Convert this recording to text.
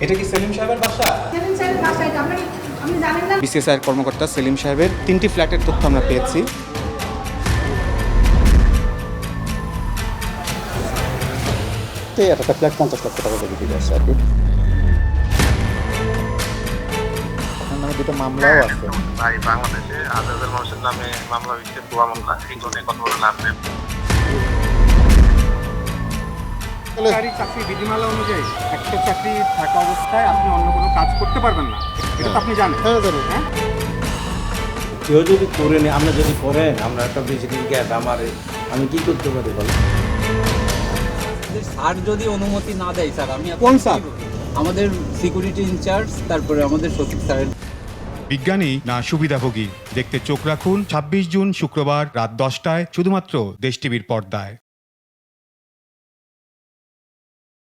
এটা কি সেলিম সাহেবের বাসা? সেলিম সাহেবের বাসা এটা আপনি জানেন না? বিসিএসআই কর্মকর্তা সেলিম সাহেবের 3টি ফ্ল্যাটের তথ্য আমরা পেয়েছি। একটা ফ্ল্যাট 50 লক্ষ টাকা বিক্রি করছে আর কি। আপনার নামে দুটো মামলাও আছে। ভাই বাংলাদেশে হাজার হাজার মানুষের নামে মামলা হচ্ছে, ভুয়া মামলা, এগুলো নিয়ে কথা বলে লাভ নেই। সরকারি চাকরি বিধিমালা অনুযায়ী একটা চাকরি থাকা অবস্থায় আপনি অন্য কোনো কাজ করতে পারবেন না, এটা তো আপনি জানেন। হ্যাঁ জানি। হ্যাঁ, কেউ যদি করে নি, আমরা যদি করেন, আমরা একটা ভিজিটিং গ্যাস আমি কি করতে পারি বলেন? স্যার যদি অনুমতি না দেয় স্যার, আমি কোন স্যার? আমাদের সিকিউরিটি ইনচার্জ, তারপরে আমাদের সচিব স্যারের। বিজ্ঞানী না সুবিধাভোগী, দেখতে চোখ রাখুন 26 জুন শুক্রবার রাত 10টায় শুধুমাত্র দেশ টিভির পর্দায়।